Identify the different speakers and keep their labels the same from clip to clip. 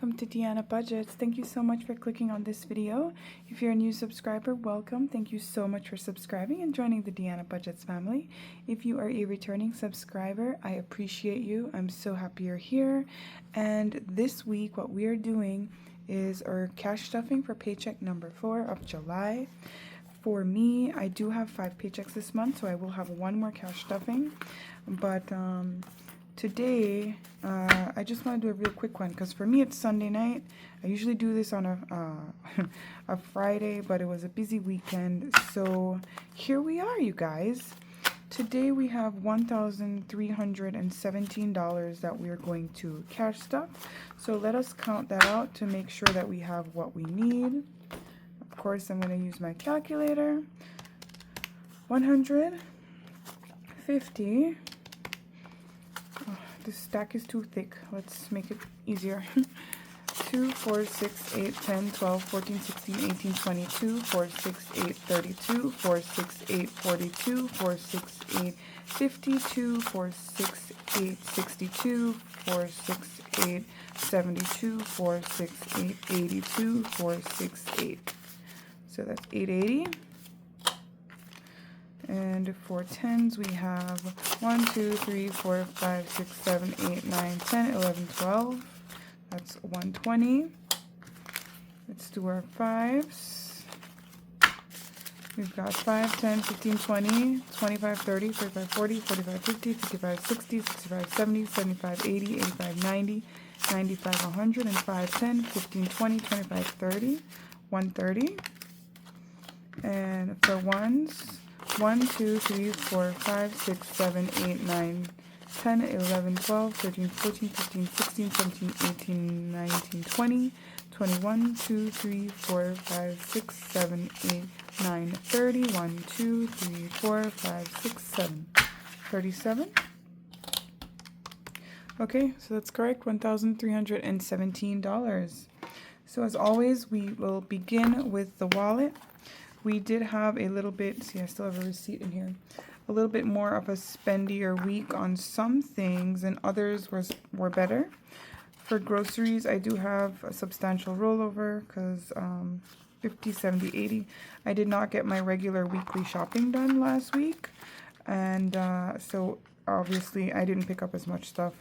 Speaker 1: welcome to Deanna Budgets. Thank you so much for clicking on this video. If you're a new subscriber, welcome. Thank you so much for subscribing and joining the Deanna Budgets family. If you are a returning subscriber, I appreciate you. I'm so happy you're here. And this week, what we are doing is our cash stuffing for paycheck number 4 of July. For me, I do have 5 paychecks this month, so I will have one more cash stuffing. But today, I just want to do a real quick one because for me it's Sunday night. I usually do this on a Friday, but it was a busy weekend. So here we are, you guys. Today we have $1,317 that we are going to cash stuff. So let us count that out to make sure that we have what we need. Of course, I'm going to use my calculator. 150. This stack is too thick. Let's make it easier. 2, 4, 6, 8, 10, 12, 14, 16, 18, 22, 4, 6, 8, 32, 4, 6, 8, 42, 4, 6, 8, 52, 4, 6, 8, 62, 4, 6, 8, 72, 4, 6, 8, 82, 4, 6, 8. So that's 880. And for tens, we have 1, 2, 3, 4, 5, 6, 7, 8, 9, 10, 11, 12. That's 120. Let's do our fives. We've got 5, 10, 15, 20, 25, 30, 35, 40, 45, 50, 55, 60, 65, 70, 75, 80, 85, 90, 95, 100, and 5, 10, 15, 20, 25, 30, 130. And for ones, 1, 2, 3, 4, 5, 6, 7, 8, 9, 10, 11, 12, 13, 14, 15, 16, 17, 18, 19, 20, 21, 2, 3, 4, 5, 6, 7, 8, 9, 30, 1, 2, 3, 4, 5, 6, 7, 37. Okay, so that's correct, $1,317. So as always, we will begin with the wallet. We did have a little bit, see I still have a receipt in here, a little bit more of a spendier week on some things and others were better. For groceries, I do have a substantial rollover because 50, 70, 80. I did not get my regular weekly shopping done last week. And so obviously I didn't pick up as much stuff.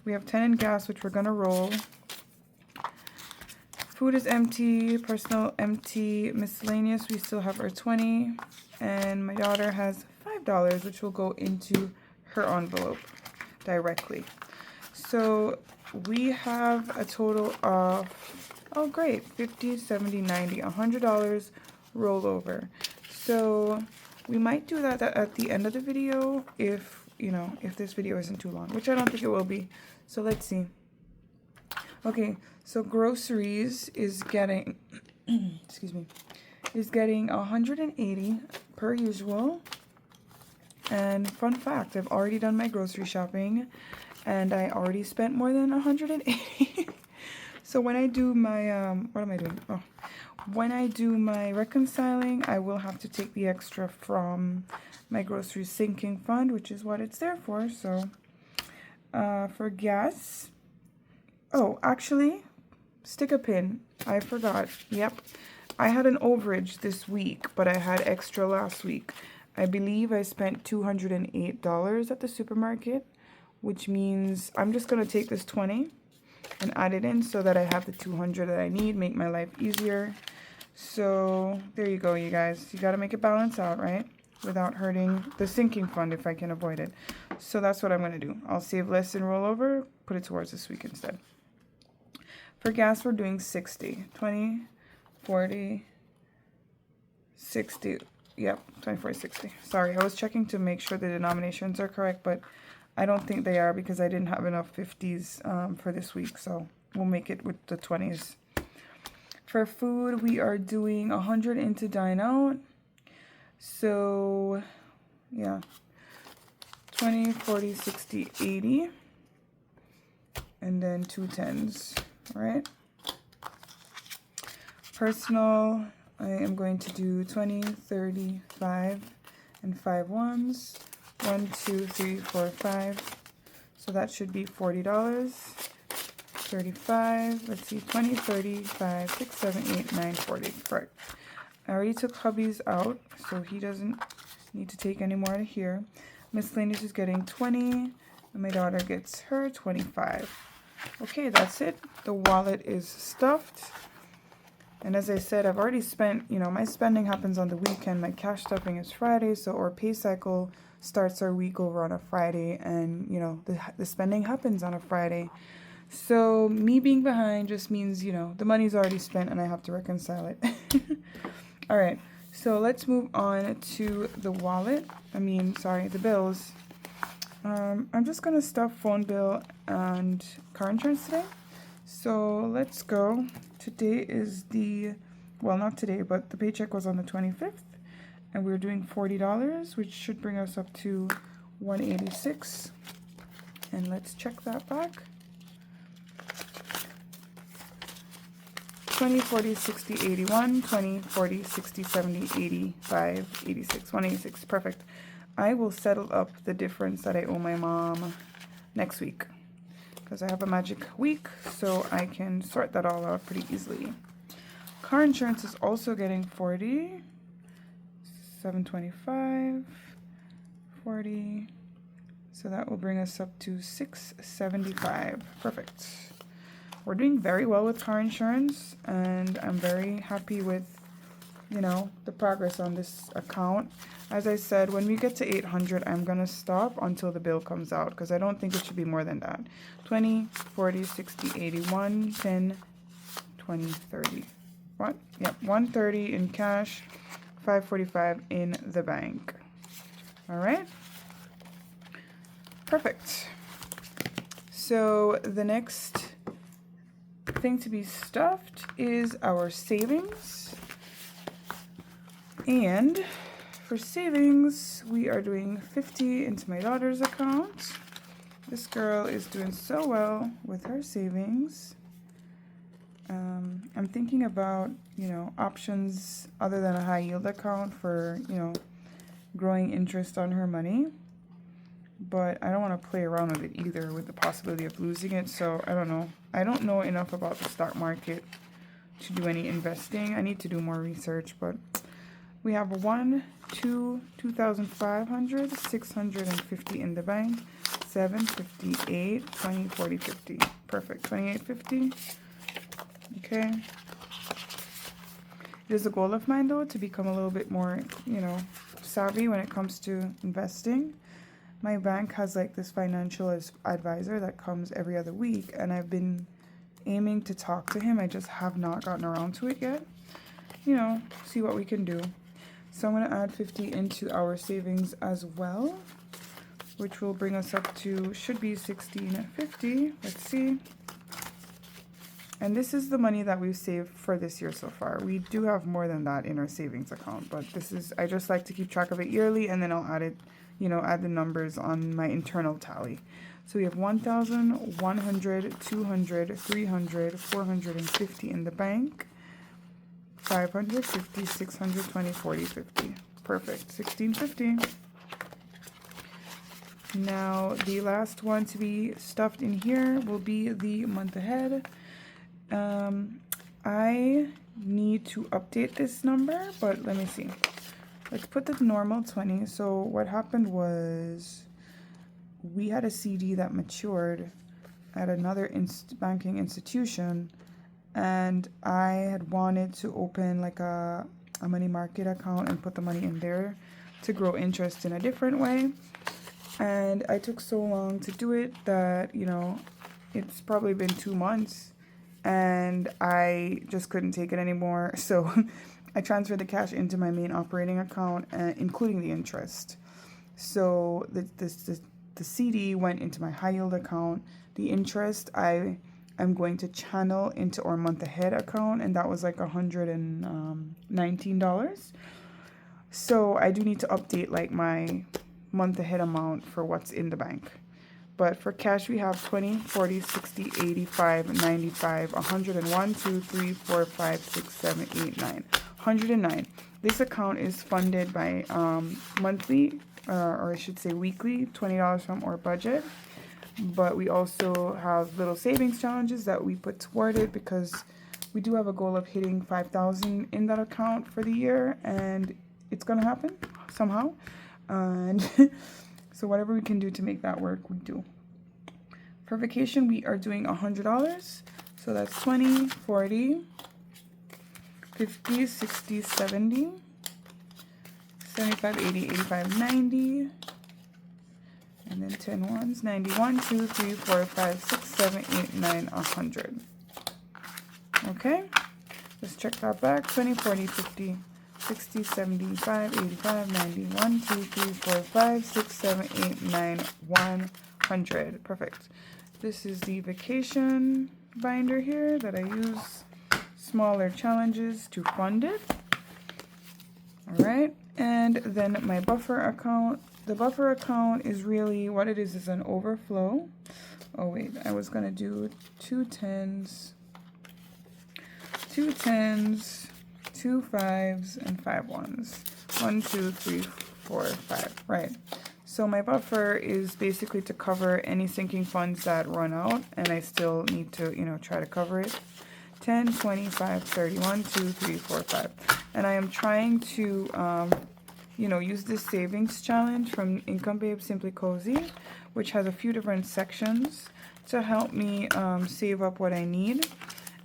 Speaker 1: We have 10 in gas, which we're going to roll. Food is empty, personal empty, miscellaneous, we still have our 20, and my daughter has $5, which will go into her envelope directly. So we have a total of, oh great, 50, 70, 90, $100 rollover. So we might do that at the end of the video if, if this video isn't too long, which I don't think it will be. So let's see. Okay, so groceries is getting, excuse me, is getting 180 per usual. And fun fact, I've already done my grocery shopping and I already spent more than 180. So when I do my, what am I doing? Oh, when I do my reconciling, I will have to take the extra from my grocery sinking fund, which is what it's there for. So for gas, oh, actually, stick a pin. I forgot. Yep. I had an overage this week, but I had extra last week. I believe I spent $208 at the supermarket, which means I'm just going to take this 20 and add it in so that I have the 200 that I need, make my life easier. So there you go, you guys. You got to make it balance out, right? Without hurting the sinking fund if I can avoid it. So that's what I'm going to do. I'll save less and roll over, put it towards this week instead. For gas, we're doing 60, 20, 40, 60. Yep, 24, 60. Sorry, I was checking to make sure the denominations are correct, but I don't think they are because I didn't have enough 50s for this week. So we'll make it with the 20s. For food, we are doing 100 into dine out. So, yeah, 20, 40, 60, 80. And then 2 10s. Right? Personal, I am going to do 20, 30, 5, and 5 ones. 1, 2, 3, 4, 5. So that should be $40. 35, let's see, 20, 30, 5, 6, 7, 8, 9, 40. Correct. I already took hubby's out, so he doesn't need to take any more out of here. Miscellaneous is getting 20, and my daughter gets her 25. Okay, that's it. The wallet is stuffed. And as I said, I've already spent, my spending happens on the weekend. My cash stuffing is Friday, so our pay cycle starts our week over on a Friday, and, the spending happens on a Friday. So me being behind just means, the money's already spent and I have to reconcile it. All right, so let's move on to the wallet. The bills. I'm just going to stuff phone bill and car insurance today. So let's go. Today is not today, but the paycheck was on the 25th. And we're doing $40, which should bring us up to $186. And let's check that back. 20, 40, 60, 81, 20, 40, 60, 70, 85, 86, 186. Perfect. I will settle up the difference that I owe my mom next week, because I have a magic week, so I can sort that all out pretty easily. Car insurance is also getting 40, 725, 40, so that will bring us up to 675. Perfect. We're doing very well with car insurance, and I'm very happy with, the progress on this account. As I said, when we get to 800, I'm going to stop until the bill comes out, because I don't think it should be more than that. 20, 40, 60, 81, 10, 20, 30. What? Yep, 130 in cash, 545 in the bank. All right. Perfect. So the next thing to be stuffed is our savings. And for savings, we are doing 50 into my daughter's account. This girl is doing so well with her savings. I'm thinking about, options other than a high yield account for, growing interest on her money. But I don't want to play around with it either, with the possibility of losing it. So I don't know. I don't know enough about the stock market to do any investing. I need to do more research, but we have 2,500, 650 in the bank, 758, 20, 40, 50. Perfect. 2850. Okay. It is a goal of mine, though, to become a little bit more, savvy when it comes to investing. My bank has like this financial advisor that comes every other week, and I've been aiming to talk to him. I just have not gotten around to it yet. See what we can do. So I'm going to add 50 into our savings as well, which will bring us up to, should be 1650. Let's see. And this is the money that we've saved for this year so far. We do have more than that in our savings account, but I just like to keep track of it yearly, and then I'll add it, add the numbers on my internal tally. So we have 1,000, 100, 200, 300, 450 in the bank, 550, 600, 20, 40, 50. Perfect. 1650. Now, the last one to be stuffed in here will be the month ahead. I need to update this number, but let me see. Let's put the normal 20. So what happened was we had a CD that matured at another banking institution, and I had wanted to open like a money market account and put the money in there to grow interest in a different way. And I took so long to do it that, it's probably been 2 months, and I just couldn't take it anymore. So I transferred the cash into my main operating account, including the interest. So the CD went into my high yield account. The interest I'm going to channel into our month ahead account, and that was like $119. So I do need to update like my month ahead amount for what's in the bank. But for cash, we have 20, 40, 60, 85, 95, 101, 2, 3, 4, 5, 6, 7, 8, 9. 109. This account is funded by monthly, or I should say weekly, $20 from our budget. but we also have little savings challenges that we put toward it because we do have a goal of hitting 5,000 in that account for the year, and it's gonna happen somehow. And so whatever we can do to make that work, we do. For vacation, we are doing $100. So that's 20, 40, 50, 60, 70, 75, 80, 85, 90. And then 10 ones, 91, 2, 3, 4, 5, 6, 7, 8, 9, 100. Okay, let's check that back. 20, 40, 50, 60, 75, 85, 90, 1, 2, 3, 4, 5, 6, 7, 8, 9, 100. Perfect. This is the vacation binder here that I use smaller challenges to fund it. All right, and then my buffer account. The buffer account is really what it is an overflow. Oh wait, I was gonna do two 10s, 2 5s, and 5 1s. 1, 2, 3, 4, 5. Right. So my buffer is basically to cover any sinking funds that run out, and I still need to, try to cover it. 10, 25, 30, 1, 2, 3, 4, 5. And I am trying to, use this savings challenge from Income Babe Simply Cozy, which has a few different sections to help me save up what I need.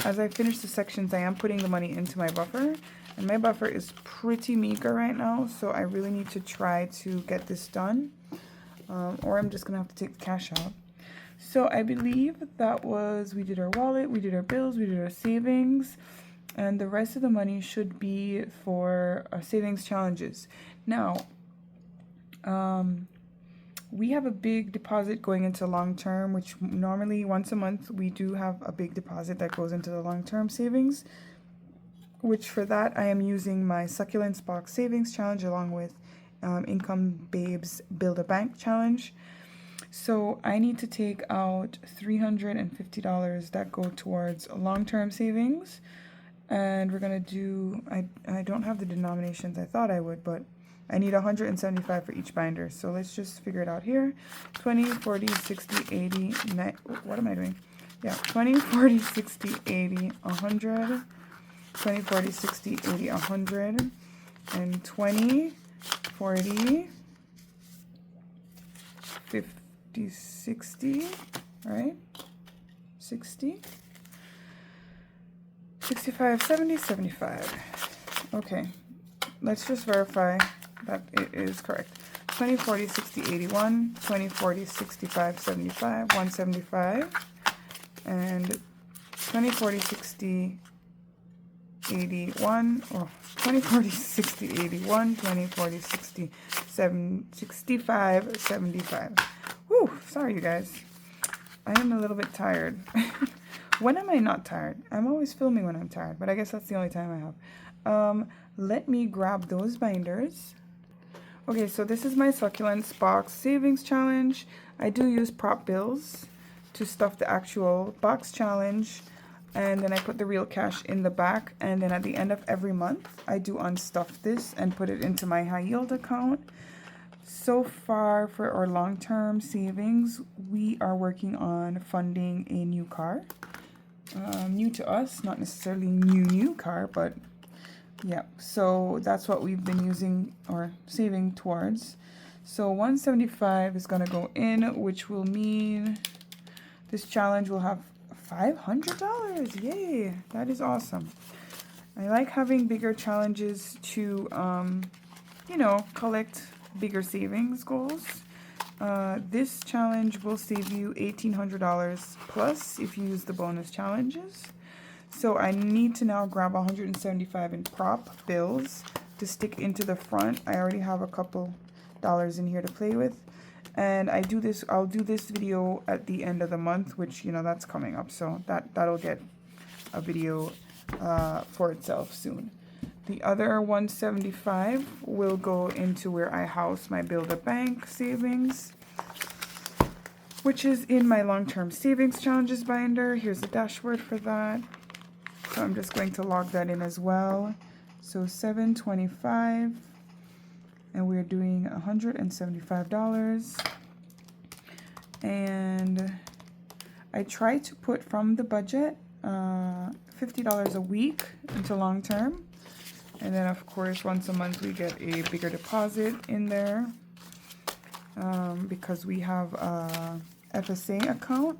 Speaker 1: As I finish the sections, I am putting the money into my buffer, and my buffer is pretty meager right now, so I really need to try to get this done, or I'm just gonna have to take the cash out. So I believe that was, we did our wallet, we did our bills, we did our savings, and the rest of the money should be for our savings challenges. Now, we have a big deposit going into long-term, which normally once a month we do have a big deposit that goes into the long-term savings, which for that I am using my Succulents Box Savings Challenge along with Income Babe's Build a Bank Challenge. So I need to take out $350 that go towards long-term savings, and we're going to do, I don't have the denominations I thought I would, but I need 175 for each binder. So let's just figure it out here. 20, 40, 60, 80, 90, what am I doing? Yeah, 20, 40, 60, 80, 100. 20, 40, 60, 80, 100. And 20, 40, 50, 60, right? 60. 65, 70, 75. Okay, let's just verify that it is correct. 20, 40, 60, 81, 20, 40, 65, 75, 175, and 20, 40, 60, 81, or 20, 40, 60, 81, 20, 40, 60, 65, 75. Whew, sorry you guys. I am a little bit tired. When am I not tired? I'm always filming when I'm tired, but I guess that's the only time I have. Let me grab those binders. Okay, so this is my Succulents Box Savings Challenge. I do use prop bills to stuff the actual box challenge, and then I put the real cash in the back, and then at the end of every month, I do unstuff this and put it into my high yield account. So far for our long-term savings, we are working on funding a new car. New to us, not necessarily new car, but yeah, so that's what we've been using or saving towards. So 175 is going to go in, which will mean this challenge will have $500. Yay, that is awesome. I like having bigger challenges to, collect bigger savings goals. This challenge will save you $1,800 plus if you use the bonus challenges. So I need to now grab 175 in prop bills to stick into the front. I already have a couple dollars in here to play with. And I'll do this video at the end of the month, which, that's coming up. So that'll get a video for itself soon. The other 175 will go into where I house my Build a Bank savings, which is in my long-term savings challenges binder. Here's the dashboard for that. So I'm just going to log that in as well. So 725, and we're doing $175. And I try to put from the budget $50 a week into long term. And then of course once a month we get a bigger deposit in there because we have a FSA account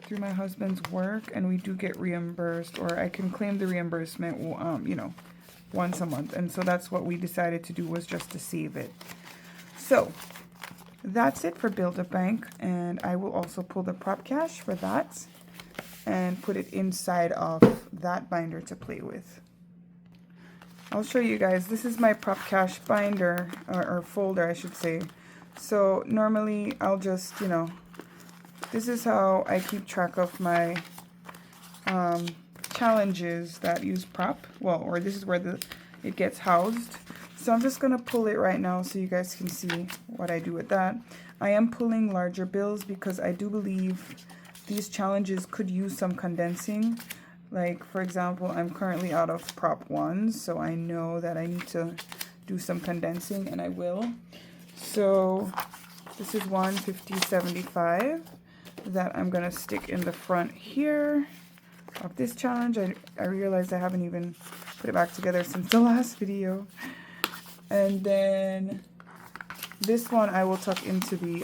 Speaker 1: through my husband's work, and we do get reimbursed, or I can claim the reimbursement you know, once a month. And so that's what we decided to do, was just to save it. So that's it for Build-A-Bank, and I will also pull the prop cash for that and put it inside of that binder to play with. I'll show you guys. This is my prop cash binder, or folder I should say. So normally I'll just, you know, this is how I keep track of my challenges that use prop. Well, or this is where it gets housed. So I'm just going to pull it right now so you guys can see what I do with that. I am pulling larger bills because I do believe these challenges could use some condensing. Like, for example, I'm currently out of prop 1, so I know that I need to do some condensing, and I will. So this is 150.75 that I'm going to stick in the front here of this challenge. I realized I haven't even put it back together since the last video. And then this one I will tuck into the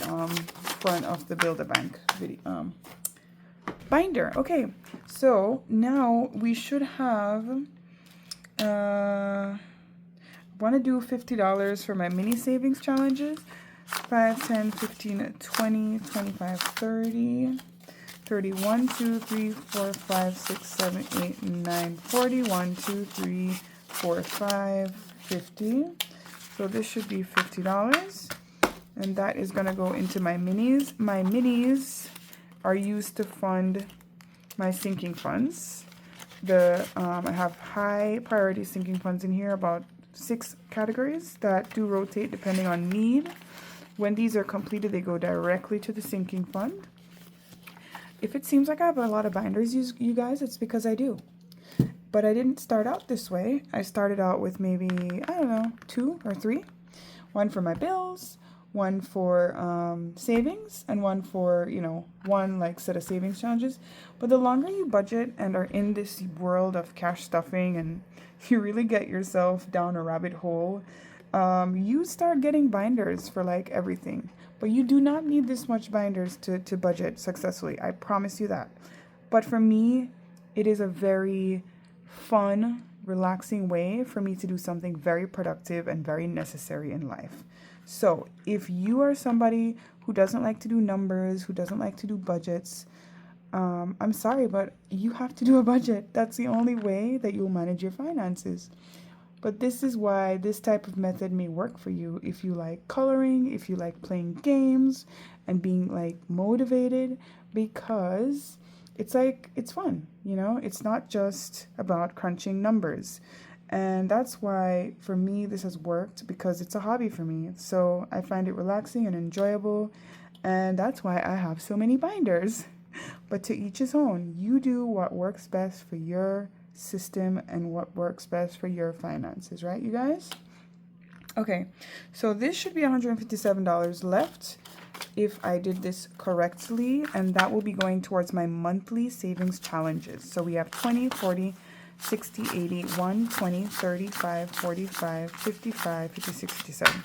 Speaker 1: front of the Build-A-Bank video binder. Okay, so now we should have want to do $50 for my mini savings challenges. 5, 10, 15, 20, 25, 30, 31, 2, 3, 4, 5, 6, 7, 8, 9, 40, 1, 2, 3, 4, 5, 50. So this should be $50. And that is going to go into my minis. My minis are used to fund my sinking funds. I have high priority sinking funds in here, about 6 categories that do rotate depending on need. When these are completed, they go directly to the sinking fund. If it seems like I have a lot of binders, you guys, it's because I do. But I didn't start out this way. I started out with maybe, I don't know, 2 or 3. One for my bills, one for savings, and one for, you know, one like set of savings challenges. But the longer you budget and are in this world of cash stuffing, and you really get yourself down a rabbit hole, you start getting binders for like everything. But you do not need this much binders to budget successfully. I promise you that. But for me, it is a very fun, relaxing way for me to do something very productive and very necessary in life. So if you are somebody who doesn't like to do numbers, who doesn't like to do budgets, I'm sorry, but you have to do a budget. That's the only way that you'll manage your finances. But this is why this type of method may work for you if you like coloring, if you like playing games and being like motivated, because it's like, it's fun, you know? It's not just about crunching numbers. And that's why for me this has worked, because it's a hobby for me. So I find it relaxing and enjoyable, and that's why I have so many binders. But to each his own. You do what works best for your system and what works best for your finances, right, you guys? Okay, so this should be $157 left if I did this correctly, and that will be going towards my monthly savings challenges. So we have 20, 40, 60, 80, 1, 20, 35, 45, 55, 56, 57.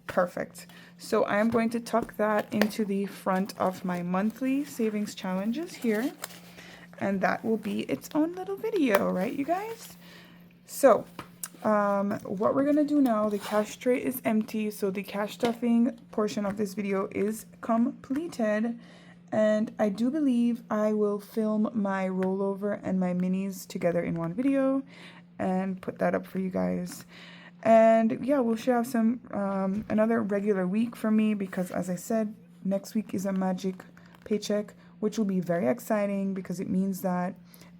Speaker 1: Perfect. So I'm going to tuck that into the front of my monthly savings challenges here. And that will be its own little video, right, you guys? So what we're going to do now, the cash tray is empty. So the cash stuffing portion of this video is completed. And I do believe I will film my rollover and my minis together in one video and put that up for you guys. And yeah, we should have some another regular week for me, because as I said, next week is a magic paycheck, which will be very exciting because it means that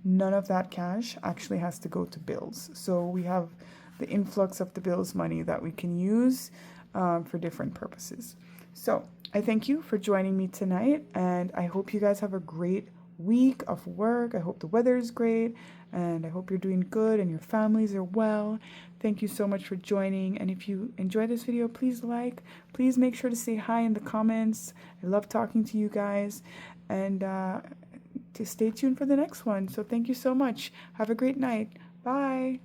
Speaker 1: none of that cash actually has to go to bills. So we have the influx of the bills money that we can use for different purposes. So I thank you for joining me tonight, and I hope you guys have a great week of work. I hope the weather is great, and I hope you're doing good and your families are well. Thank you so much for joining, and if you enjoyed this video, please please make sure to say hi in the comments. I love talking to you guys, and to stay tuned for the next one. So thank you so much. Have a great night. Bye.